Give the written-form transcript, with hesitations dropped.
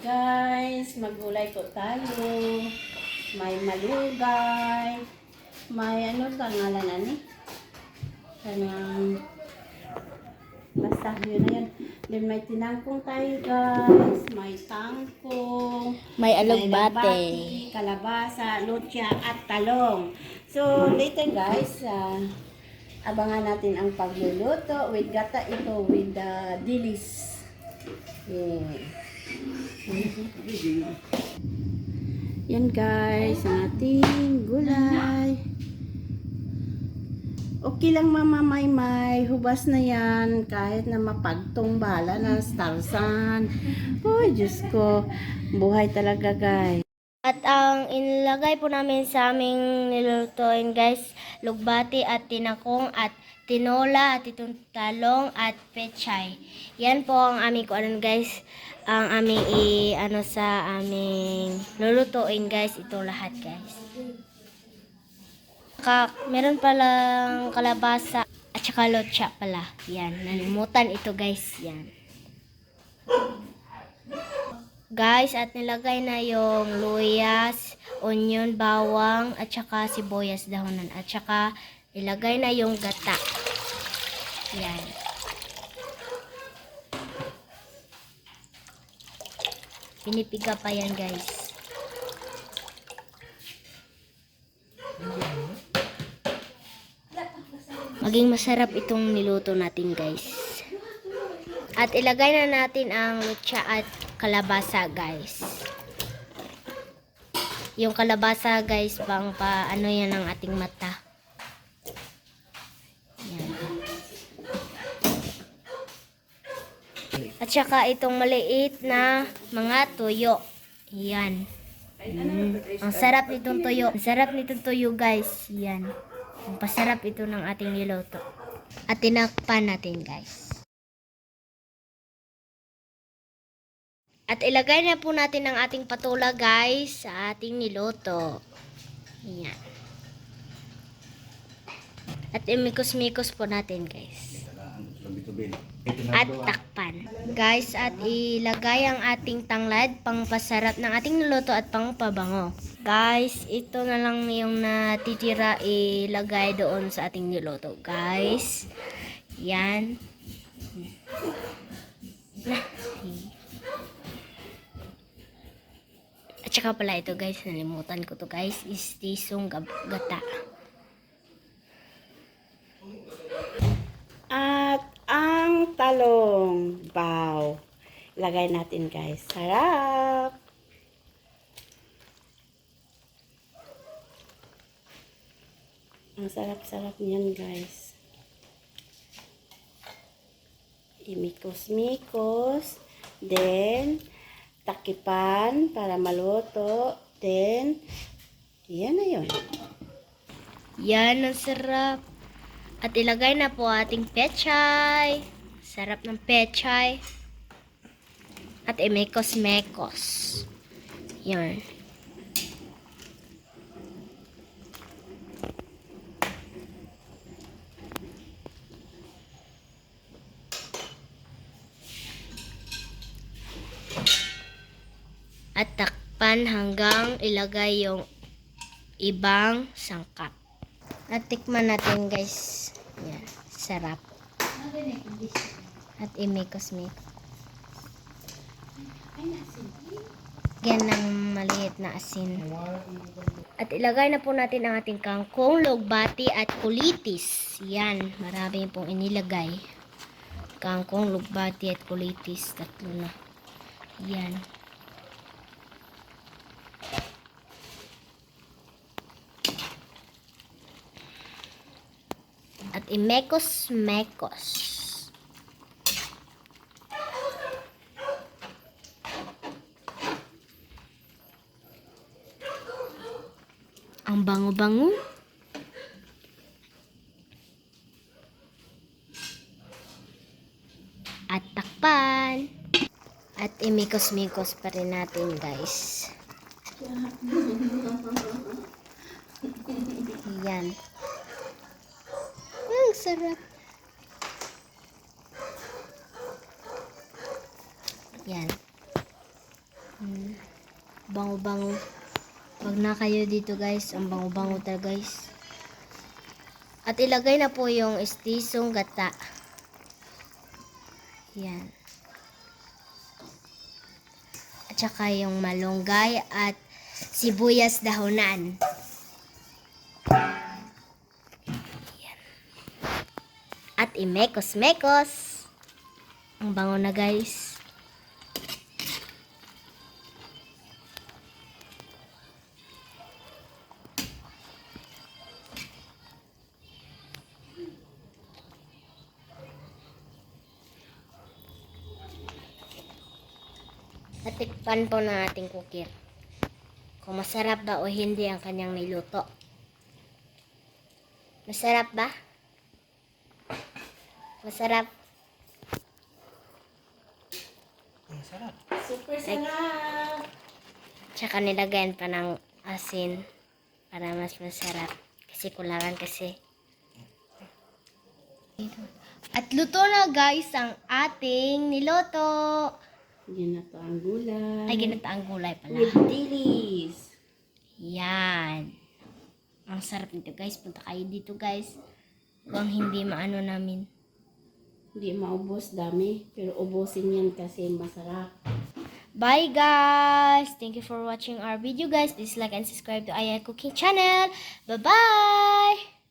Guys, maggulay po tayo. May malunggay. May ano sa ngalan ani? Kanang basta yun na yun. Then may tinangkong tayo guys. May tangkong. May alugbate. May kalabasa, lutsya at talong. So later guys, abangan natin ang pagluluto with gata ito with dilis. Yeah. Yan guys, ang ating gulay. Okay lang Mama Maymay, hubas na yan kahit na mapagtumbala na starsan. Oh, Diyos ko, buhay talaga guys. At ang inilagay po namin sa aming nilulutuin guys, lugbati at tinakong at tinola at itong talong at pechay. Yan po ang aming kuanan guys, ang aming sa aming lulutuin guys, ito lahat guys. Meron palang kalabasa at saka lotsa pala. Yan, nalimutan ito guys, yan. Guys, at nilagay na yung luyas, onion, bawang, at saka sibuyas dahonan. At saka ilagay na yung gata. Yan. Pinipiga pa yan guys. Maging masarap itong niluto natin guys. At ilagay na natin ang lutsa at kalabasa guys. Yung kalabasa guys, pang paano yan ang ating mata. Yan. At saka itong maliit na mga tuyo. Yan. Ang sarap nitong tuyo. Ang sarap nitong tuyo guys. Yan. Ang pasarap ito ng ating niluto. At tinakpan natin guys. At ilagay na po natin ang ating patula guys sa ating niluto. Yan. At imikos-mikos po natin guys. At takpan. Guys, at ilagay ang ating tanglad, pangpasarap ng ating niluto at pangpabango. Guys, ito na lang yung natitira, ilagay doon sa ating niluto. Guys, yan. At saka pala ito guys, nalimutan ko to guys, is tisong gata. At ang talong. Wow. Lagay natin guys. Sarap. Ang sarap-sarap niyan guys. Imikos-mikos. Then, takipan para maluto. Then, yan na yun. Yan, ang sarap. At ilagay na po ating pechay. Sarap ng pechay. At imekos-mekos. Yan. At takpan hanggang ilagay yung ibang sangkap. At tikman natin guys. Yan. Sarap. At imikos-mikos. Yan ng maliit na asin. At ilagay na po natin ang ating kangkong, lugbati at kulitis. Yan. Marami pong inilagay. Kangkong, lugbati at kulitis. Tatlo na. Yan. At imekos-mekos. Ang bango-bango. At takpan. At imikos-mikos pa rin natin, guys. Yan. Ang sarap. Yan. Bango-bango. Wag na kayo dito, guys. Ang bango-bango talaga, guys. At ilagay na po yung istisong gata. Yan. At saka yung malunggay at sibuyas dahonan. Yan. At imekos-mekos. Ang bango na, guys. At tikpan po ng ating kukir. Kung masarap ba o hindi ang kanyang niluto. Masarap ba? Masarap. Masarap. Super sarap. Tsaka nilagyan pa ng asin para mas masarap. Kasi kulangan kasi. At luto na, guys, ang ating niluto. Ginataang gulay. Ay, ginataang gulay pala. With dilis. Yan. Ang sarap nito, guys. Punta kayo dito, guys. Kung hindi maano namin. Hindi maubos, dami. Pero ubusin yan kasi masarap. Bye, guys. Thank you for watching our video, guys. Please like and subscribe to Aya Cooking Channel. Bye-bye.